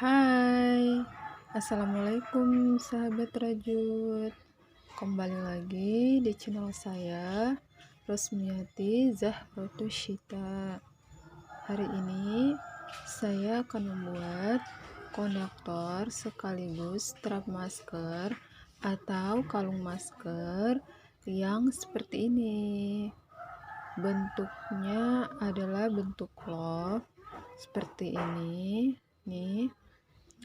Hai, assalamualaikum sahabat Rajut. Kembali lagi di channel saya, Rosmiati Zahrotus Syita. Hari ini saya akan membuat konektor sekaligus strap masker atau kalung masker yang seperti ini. Bentuknya adalah bentuk love seperti ini nih.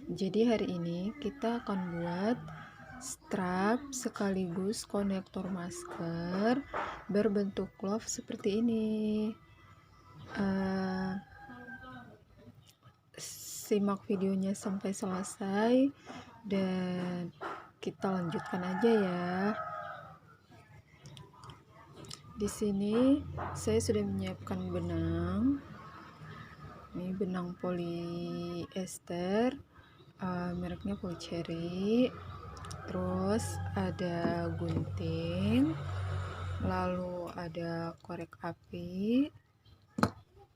Jadi hari ini kita akan buat strap sekaligus konektor masker berbentuk love seperti ini. Simak videonya sampai selesai dan kita lanjutkan aja ya. Di sini saya sudah menyiapkan benang. Ini benang poliester, mereknya Polycherry. Terus ada gunting, lalu ada korek api,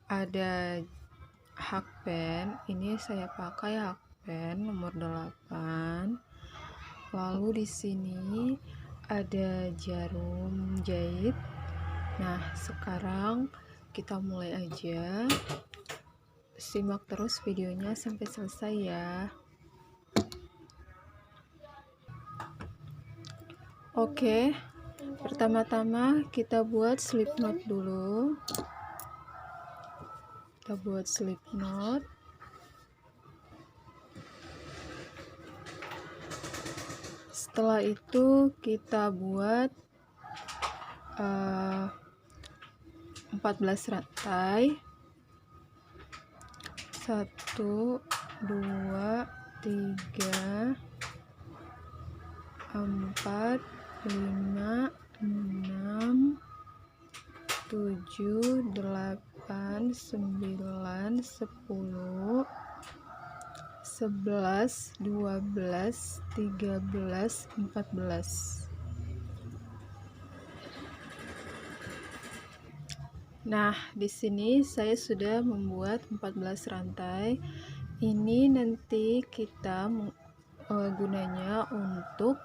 ada hakpen. Ini saya pakai hakpen nomor 8. Lalu di sini ada jarum jahit. Nah, sekarang kita mulai aja. Simak terus videonya sampai selesai ya. Oke, pertama-tama kita buat slip knot dulu. Kita buat slip knot. Setelah itu kita buat 14 rantai. 1 2 3 4 5 6 7 8 9 10 11 12 13 14. Nah, di sini saya sudah membuat 14 rantai. Ini nanti kita gunanya untuk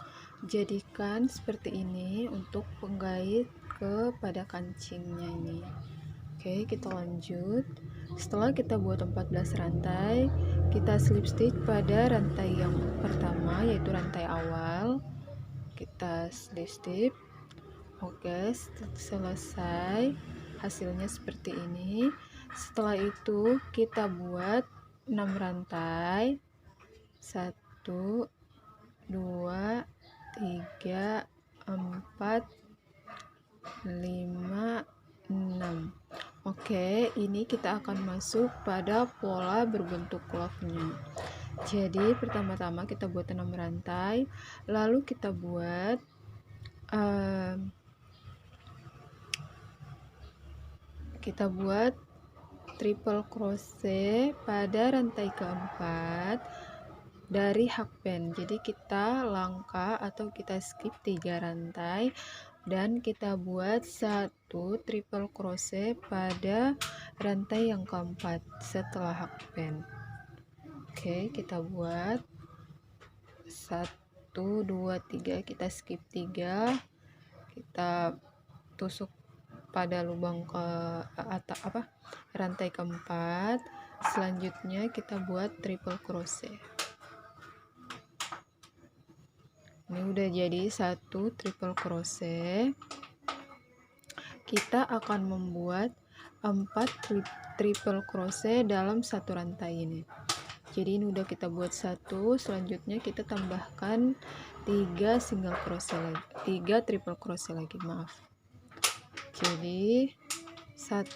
jadikan seperti ini untuk penggait kepada kancingnya ini. Oke, kita lanjut. Setelah kita buat 14 rantai, kita slip stitch pada rantai yang pertama, yaitu rantai awal. Kita slip stitch. Oke, selesai. Hasilnya seperti ini. Setelah itu kita buat 6 rantai. 1 2 3 4 5 6. Oke, ini kita akan masuk pada pola berbentuk love-nya. Jadi pertama-tama kita buat 6 rantai, lalu kita buat triple crochet pada rantai keempat dari hakpen. Jadi kita langkah atau kita skip 3 rantai dan kita buat 1 triple crochet pada rantai yang keempat setelah hakpen. Oke, kita buat 1 2 3, kita skip 3, kita tusuk pada lubang ke atas rantai keempat. Selanjutnya kita buat triple crochet. Ini udah jadi 1 triple crochet. Kita akan membuat 4 triple crochet dalam satu rantai ini. Jadi ini udah kita buat 1, selanjutnya kita tambahkan 3 single crochet lagi, 3 triple crochet lagi, maaf. Jadi 1,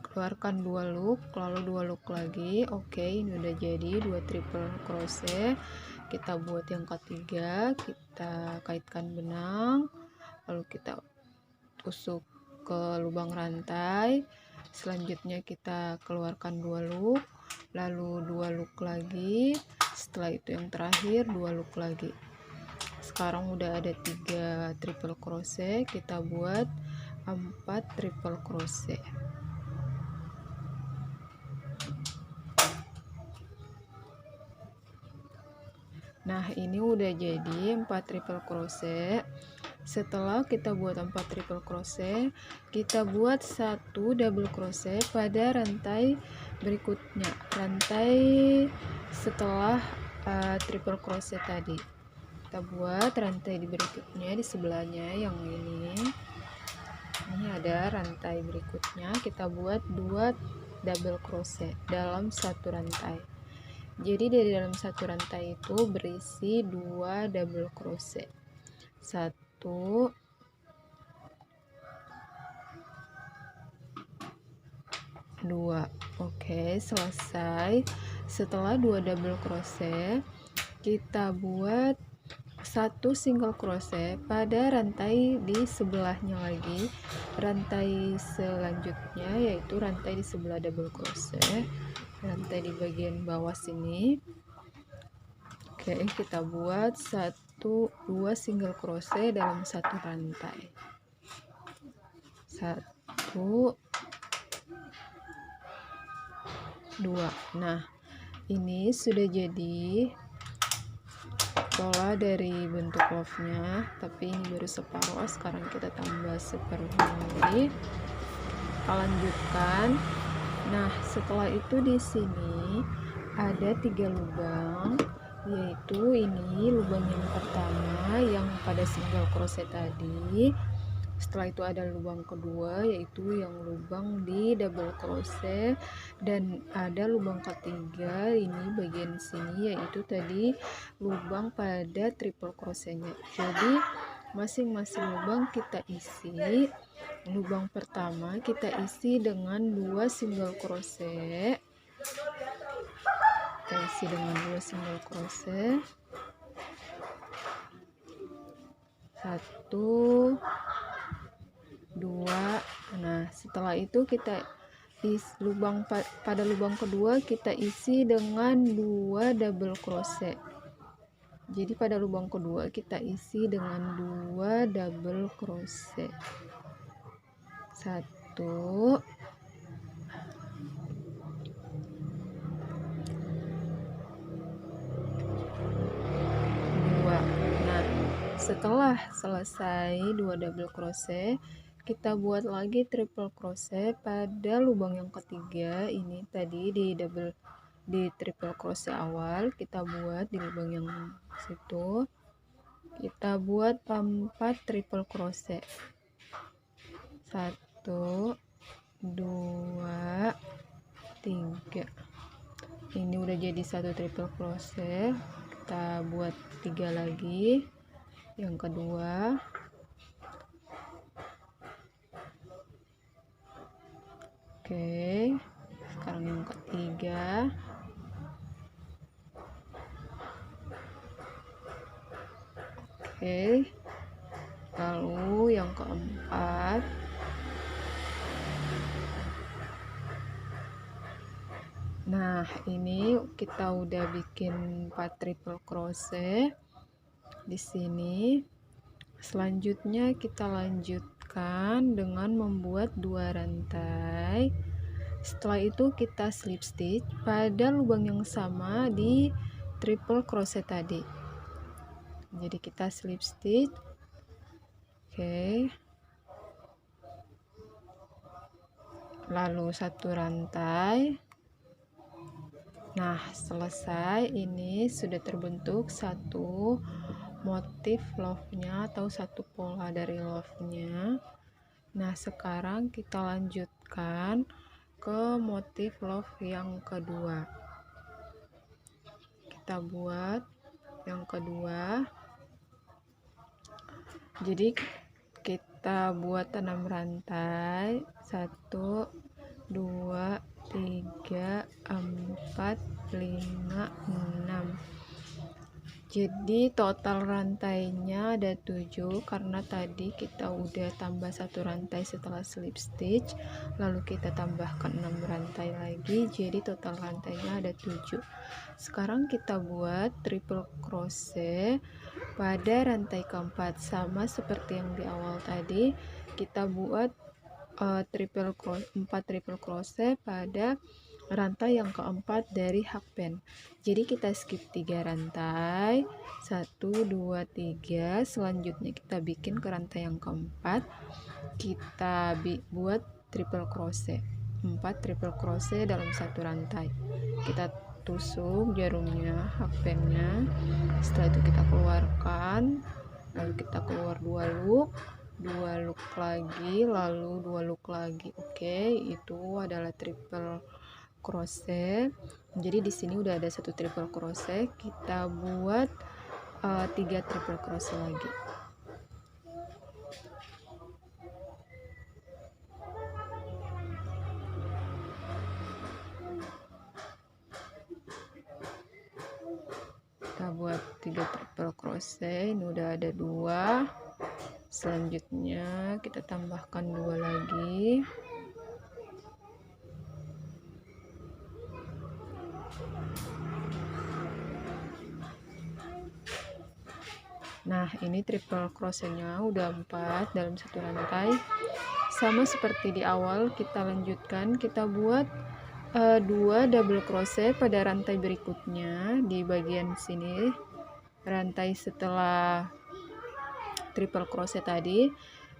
keluarkan 2 loop, lalu 2 loop lagi. Oke, ini udah jadi 2 triple crochet. Kita buat yang ketiga, kita kaitkan benang, lalu kita tusuk ke lubang rantai. Selanjutnya kita keluarkan 2 loop, lalu 2 loop lagi. Setelah itu yang terakhir 2 loop lagi. Sekarang udah ada 3 triple crochet, kita buat 4 triple crochet. Nah, ini udah jadi 4 triple crochet. Setelah kita buat 4 triple crochet, kita buat 1 double crochet pada rantai berikutnya, rantai setelah triple crochet tadi. Kita buat rantai di berikutnya di sebelahnya yang ini ada rantai berikutnya, kita buat 2 double crochet dalam satu rantai. Jadi dari dalam satu rantai itu berisi 2 double crochet, 1 2. Oke, selesai. Setelah 2 double crochet, kita buat 1 single crochet pada rantai di sebelahnya lagi, rantai selanjutnya yaitu rantai di sebelah double crochet, rantai di bagian bawah sini. Oke, kita buat 2 single crochet dalam satu rantai, 1 2. Nah, ini sudah jadi pola dari bentuk love-nya, tapi ini baru separuh. Sekarang kita tambah separuhnya lagi, kita lanjutkan. Nah, setelah itu di sini ada 3 lubang, yaitu ini lubang yang pertama yang pada single crochet tadi. Setelah itu ada lubang kedua, yaitu yang lubang di double crochet, dan ada lubang ketiga ini bagian sini, yaitu tadi lubang pada triple crochetnya. Jadi masing-masing lubang kita isi. Lubang pertama kita isi dengan 2 single crochet, kita isi dengan 2 single crochet, 1 2. Nah, setelah itu kita pada lubang kedua kita isi dengan 2 double crochet. Jadi pada lubang kedua kita isi dengan 2 double crochet, 1 2. Nah, setelah selesai 2 double crochet, kita buat lagi triple crochet pada lubang yang ketiga. Ini tadi di triple crochet awal kita buat di lubang yang situ, kita buat 4 triple crochet, 1 2 3. Ini udah jadi 1 triple crochet, kita buat 3 lagi yang kedua. Oke, sekarang yang ketiga. Oke, lalu yang keempat. Nah, ini kita udah bikin 4 triple crochet di sini. Selanjutnya kita lanjutkan dengan membuat 2 rantai. Setelah itu kita slip stitch pada lubang yang sama di triple crochet tadi. Jadi kita slip stitch. Oke. Lalu 1 rantai. Nah, selesai. Ini sudah terbentuk 1 motif love-nya atau 1 pola dari love-nya. Nah, sekarang kita lanjutkan ke motif love yang kedua. Kita buat yang kedua. Jadi kita buat 6 rantai, 1 2 3 4 5 6. Jadi total rantainya ada 7, karena tadi kita udah tambah 1 rantai setelah slip stitch, lalu kita tambahkan 6 rantai lagi, jadi total rantainya ada 7. Sekarang kita buat triple crochet pada rantai keempat, sama seperti yang di awal tadi. Kita buat 4 triple crochet pada rantai yang keempat dari hakpen. Jadi kita skip 3 rantai, 1 2 3. Selanjutnya kita bikin ke rantai yang keempat, kita buat triple crochet, 4 triple crochet dalam satu rantai. Kita tusuk jarumnya, hakpennya. Setelah itu kita keluarkan, lalu kita keluar 2 loop, 2 loop lagi, lalu 2 loop lagi. Oke, itu adalah triple crochet. Jadi di sini udah ada 1 triple crochet, kita buat 3 triple crochet lagi. Kita buat 3 triple crochet, ini udah ada 2. Selanjutnya kita tambahkan 2 lagi. Nah, ini triple crochetnya udah 4 dalam satu rantai. Sama seperti di awal, kita lanjutkan, kita buat 2 double crochet pada rantai berikutnya di bagian sini, rantai setelah triple crochet tadi.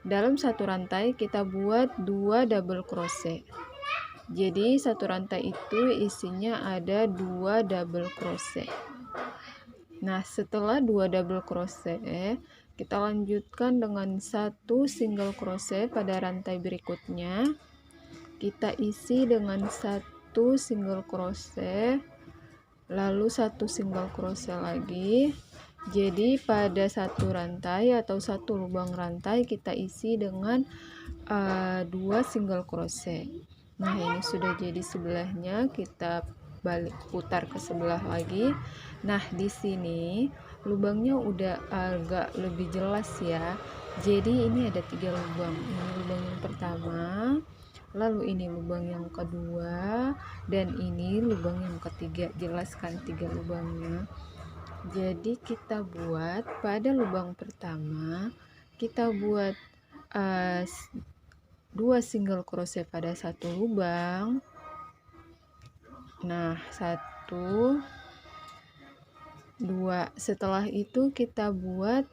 Dalam satu rantai kita buat 2 double crochet. Jadi satu rantai itu isinya ada 2 double crochet. Nah, setelah 2 double crochet, kita lanjutkan dengan 1 single crochet pada rantai berikutnya. Kita isi dengan 1 single crochet, lalu 1 single crochet lagi. Jadi pada satu rantai atau satu lubang rantai kita isi dengan 2 single crochet. Nah, ini sudah jadi sebelahnya, kita balik putar ke sebelah lagi. Nah, di sini lubangnya udah agak lebih jelas ya. Jadi ini ada 3 lubang. Ini lubang yang pertama, lalu ini lubang yang kedua, dan ini lubang yang ketiga. Jelaskan 3 lubangnya. Jadi kita buat pada lubang pertama, kita buat 2 single crochet pada satu lubang. Nah, 1 2. Setelah itu kita buat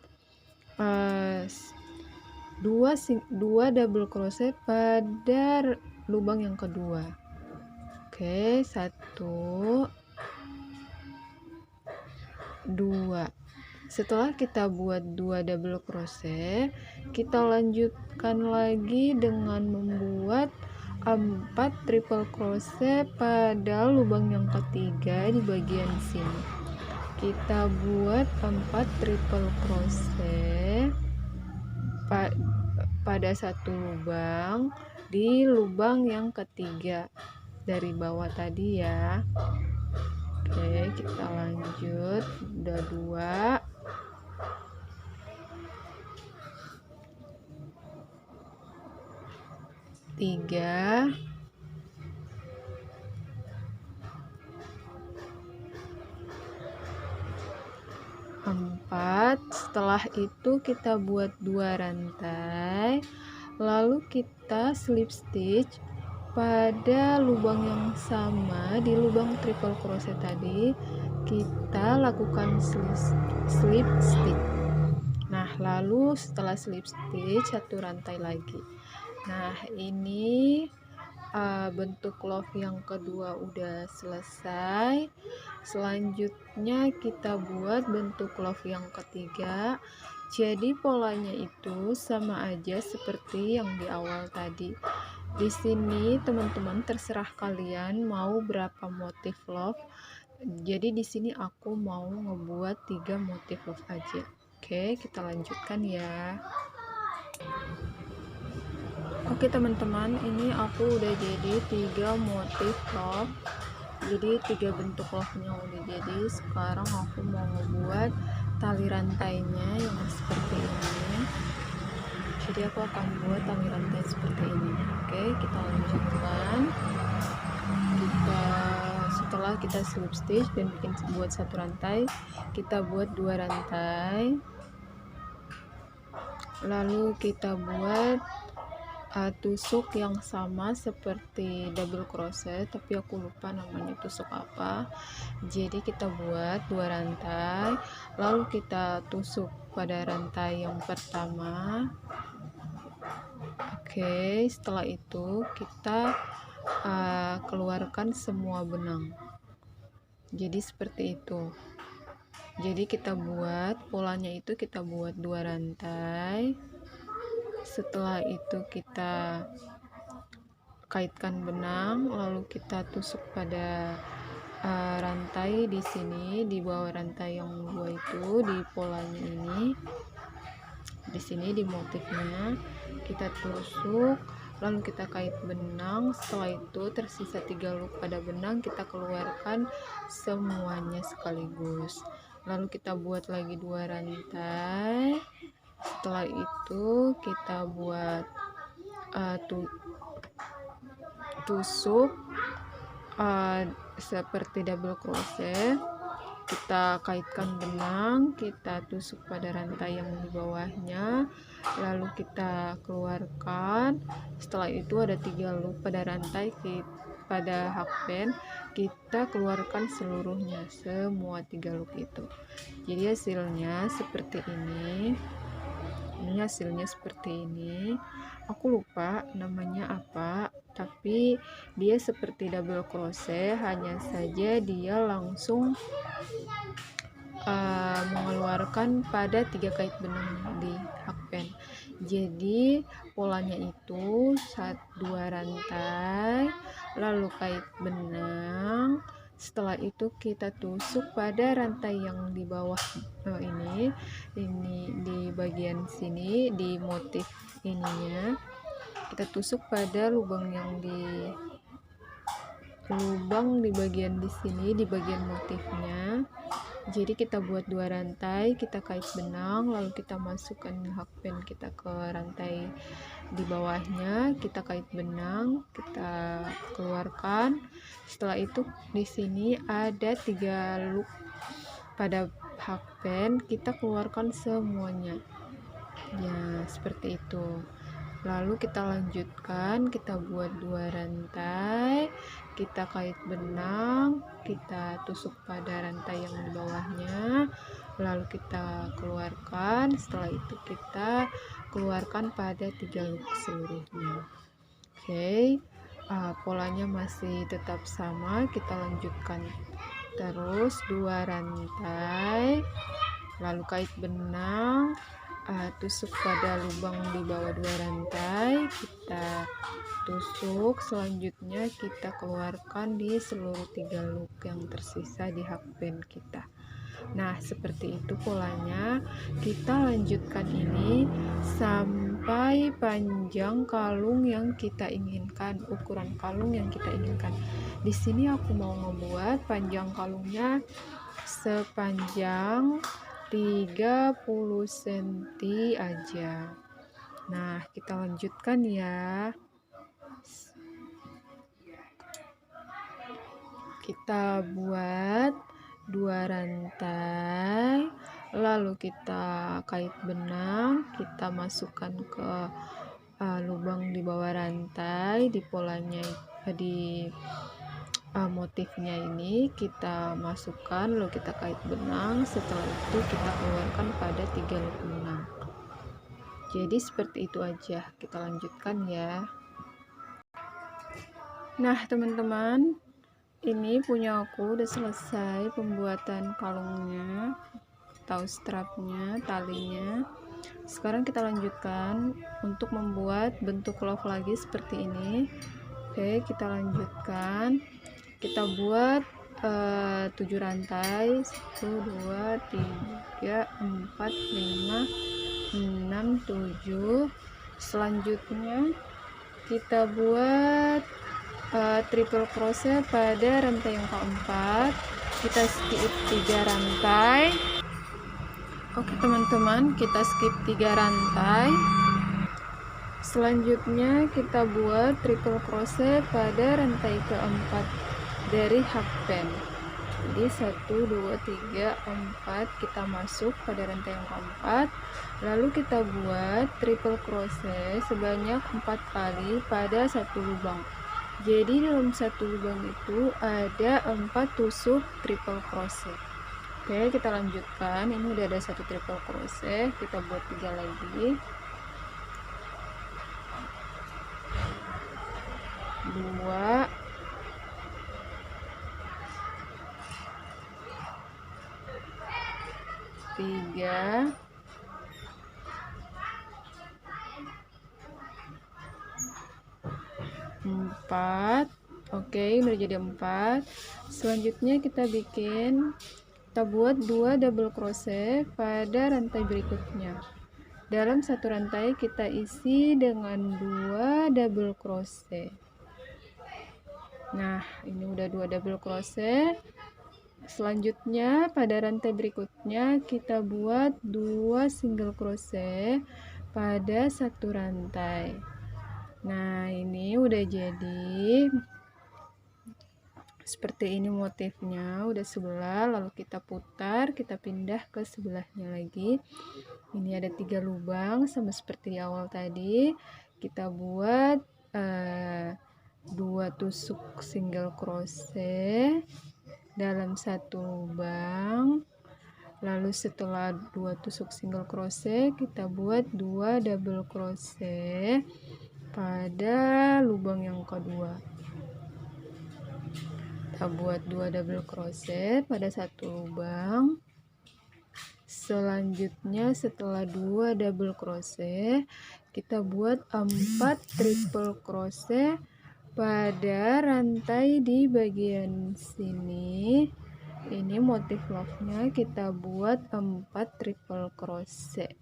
2 double crochet pada lubang yang kedua. Oke, 1 2. Setelah kita buat 2 double crochet, kita lanjutkan lagi dengan membuat 4 triple crochet pada lubang yang ketiga di bagian sini. Kita buat 4 triple crochet pada satu lubang di lubang yang ketiga dari bawah tadi ya. Oke, kita lanjut. Udah 2. Tiga, 4. Setelah itu kita buat 2 rantai, lalu kita slip stitch pada lubang yang sama di lubang triple crochet tadi. Kita lakukan slip stitch. Nah, lalu setelah slip stitch, 1 rantai lagi. Nah, ini bentuk love yang kedua udah selesai. Selanjutnya kita buat bentuk love yang ketiga. Jadi polanya itu sama aja seperti yang di awal tadi. Di sini teman-teman terserah kalian mau berapa motif love. Jadi di sini aku mau ngebuat 3 motif love aja. Oke, kita lanjutkan ya. Oke teman-teman, ini aku udah jadi 3 motif love. Jadi 3 bentuk love nya udah jadi. Sekarang aku mau ngebuat tali rantainya yang seperti ini. Jadi aku akan buat tali rantai seperti ini. Oke, kita lanjutkan. Setelah kita slip stitch dan buat 1 rantai, kita buat 2 rantai, lalu kita buat tusuk yang sama seperti double crochet, tapi aku lupa namanya tusuk apa. Jadi kita buat 2 rantai, lalu kita tusuk pada rantai yang pertama. Oke, setelah itu kita keluarkan semua benang. Jadi seperti itu. Jadi kita buat polanya itu, kita buat 2 rantai. Setelah itu kita kaitkan benang, lalu kita tusuk pada rantai di sini, di bawah rantai yang 2 itu, di polanya ini. Di sini di motifnya kita tusuk, lalu kita kait benang. Setelah itu tersisa 3 loop pada benang, kita keluarkan semuanya sekaligus. Lalu kita buat lagi 2 rantai. Setelah itu kita buat tusuk seperti double crochet. Kita kaitkan benang, kita tusuk pada rantai yang di bawahnya, lalu kita keluarkan. Setelah itu ada 3 loop pada rantai, pada hakband kita keluarkan seluruhnya, semua 3 loop itu. Jadi hasilnya seperti ini. Ini hasilnya seperti ini. Aku lupa namanya apa, tapi dia seperti double crochet, hanya saja dia langsung mengeluarkan pada 3 kait benang di hakband. Jadi polanya itu 2 rantai, lalu kait benang. Setelah itu kita tusuk pada rantai yang di bawah ini di bagian sini, di motif ininya kita tusuk pada lubang yang di bagian di sini, di bagian motifnya. Jadi kita buat 2 rantai, kita kait benang, lalu kita masukkan hakband kita ke rantai di bawahnya, kita kait benang, kita keluarkan. Setelah itu di sini ada 3 loop pada hakband, kita keluarkan semuanya. Ya, seperti itu. Lalu kita lanjutkan, kita buat 2 rantai, kita kait benang, kita tusuk pada rantai yang di bawahnya, lalu kita keluarkan. Setelah itu kita keluarkan pada 3 loop seluruhnya. Oke, polanya masih tetap sama, kita lanjutkan terus 2 rantai, lalu kait benang, tusuk pada lubang di bawah 2 rantai, kita tusuk. Selanjutnya kita keluarkan di seluruh 3 loop yang tersisa di hakband kita. Nah, seperti itu polanya. Kita lanjutkan ini sampai panjang kalung yang kita inginkan, ukuran kalung yang kita inginkan. Di sini aku mau membuat panjang kalungnya sepanjang 30 cm aja. Nah, kita lanjutkan ya. Kita buat 2 rantai, lalu kita kait benang, kita masukkan ke lubang di bawah rantai, di polanya, di motifnya ini kita masukkan, lalu kita kait benang. Setelah itu kita keluarkan pada 3 loop benang. Jadi seperti itu aja, kita lanjutkan ya. Nah teman-teman, ini punya aku udah selesai pembuatan kalungnya atau strapnya, talinya. Sekarang kita lanjutkan untuk membuat bentuk love lagi seperti ini. Oke, kita lanjutkan. Kita buat 7 rantai, 1 2 3 4 5 6 7. Selanjutnya kita buat triple crochet pada rantai yang keempat, kita skip 3 rantai. Oke teman-teman, kita skip 3 rantai. Selanjutnya kita buat triple crochet pada rantai keempat dari hakband. Jadi 1 2 3 4 kita masuk pada rantai yang keempat, lalu kita buat triple crochet sebanyak 4 kali pada satu lubang. Jadi dalam satu lubang itu ada 4 tusuk triple crochet. Oke, kita lanjutkan. Ini udah ada satu triple crochet, kita buat 3 lagi. 2 3 4. Oke, udah jadi 4. Selanjutnya kita buat 2 double crochet pada rantai berikutnya. Dalam satu rantai kita isi dengan 2 double crochet. Nah, ini udah 2 double crochet. Selanjutnya pada rantai berikutnya kita buat 2 single crochet pada satu rantai. Nah, ini udah jadi seperti ini motifnya, udah sebelah, lalu kita putar, kita pindah ke sebelahnya lagi. Ini ada 3 lubang sama seperti di awal tadi. Kita buat 2 tusuk single crochet dalam satu lubang. Lalu setelah 2 tusuk single crochet kita buat 2 double crochet pada lubang yang kedua. Kita buat 2 double crochet pada satu lubang. Selanjutnya setelah 2 double crochet kita buat 4 triple crochet pada rantai di bagian sini. Ini motif love-nya, kita buat 4 triple crochet.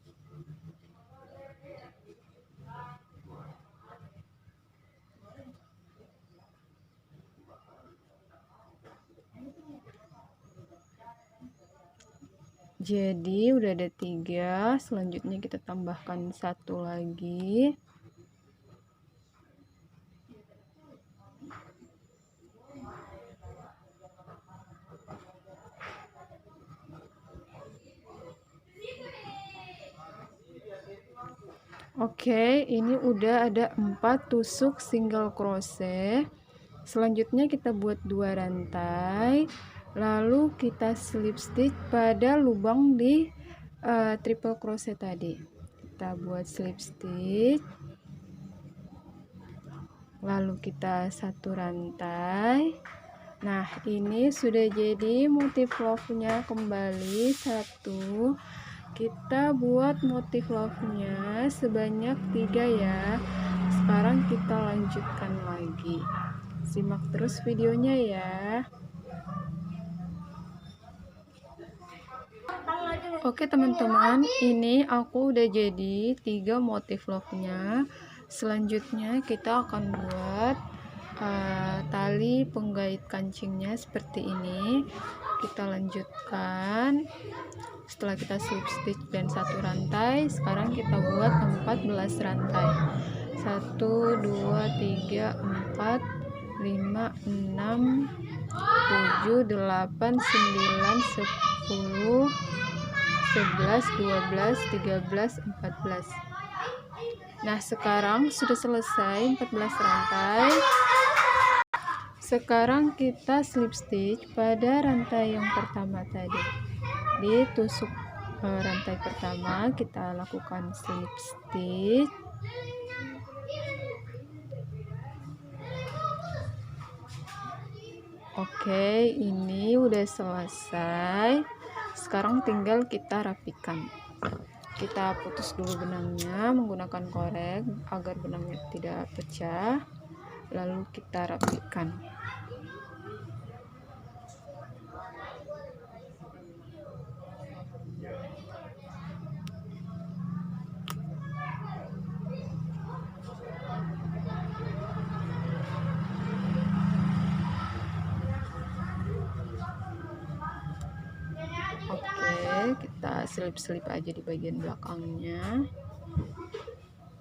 Jadi udah ada 3, selanjutnya kita tambahkan 1 lagi. Oke, ini udah ada 4 tusuk single crochet. Selanjutnya kita buat 2 rantai, lalu kita slip stitch pada lubang di triple crochet tadi. Kita buat slip stitch, lalu kita satu rantai. Nah, ini sudah jadi motif love-nya kembali satu. Kita buat motif love-nya sebanyak 3 ya. Sekarang kita lanjutkan lagi. Simak terus videonya ya. Oke teman-teman, ini aku udah jadi 3 motif love-nya. Selanjutnya kita akan buat tali penggait kancingnya seperti ini. Kita lanjutkan. Setelah kita slip stitch dan satu rantai, sekarang kita buat 14 rantai. 1 2 3 4 5 6 7 8 9 10 11 12 13 14. Nah, sekarang sudah selesai 14 rantai. Sekarang kita slip stitch pada rantai yang pertama tadi. Di tusuk rantai pertama kita lakukan slip stitch. Oke, ini udah selesai. Sekarang tinggal kita rapikan. Kita putus dulu benangnya menggunakan korek agar benangnya tidak pecah. Lalu kita rapikan. Oke, kita selip-selip aja di bagian belakangnya.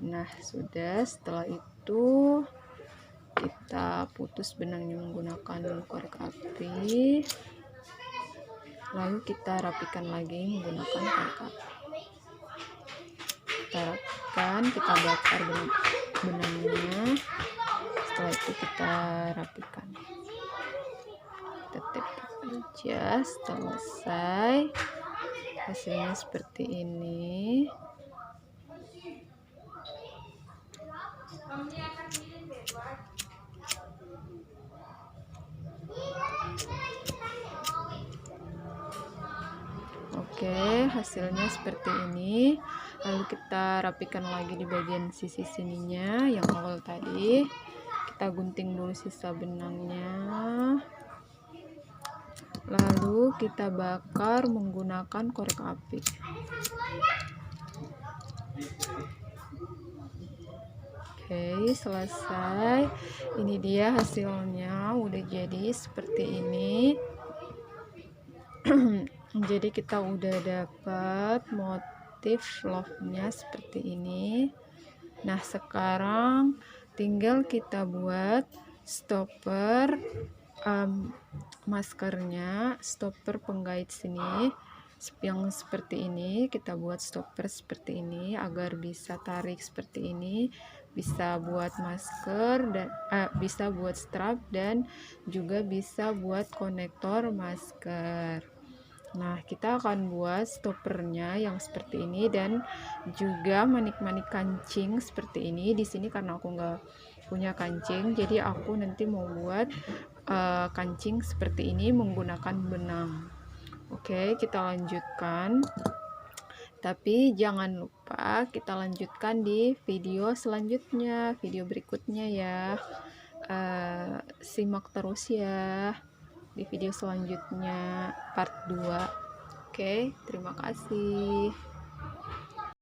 Nah, sudah. Setelah itu kita putus benangnya menggunakan korek api. lalu kita rapikan lagi menggunakan korek api. Kita rapikan, kita bakar benangnya. Setelah itu kita rapikan, kita tap aja. Selesai, hasilnya seperti ini. Oke, hasilnya seperti ini. Lalu kita rapikan lagi di bagian sisi sininya yang awal tadi. Kita gunting dulu sisa benangnya. Lalu kita bakar menggunakan korek api. Oke, selesai. Ini dia hasilnya, udah jadi seperti ini. Jadi kita udah dapat motif love-nya seperti ini. Nah, sekarang tinggal kita buat stopper maskernya, stopper penggait sini yang seperti ini. Kita buat stopper seperti ini agar bisa tarik seperti ini, bisa buat masker dan bisa buat strap dan juga bisa buat konektor masker. Nah, kita akan buat stoppernya yang seperti ini dan juga manik-manik kancing seperti ini. Di sini karena aku nggak punya kancing, jadi aku nanti mau buat kancing seperti ini menggunakan benang. Oke, kita lanjutkan. Tapi jangan lupa kita lanjutkan di video selanjutnya, video berikutnya ya. Simak terus ya di video selanjutnya part 2. Oke, terima kasih.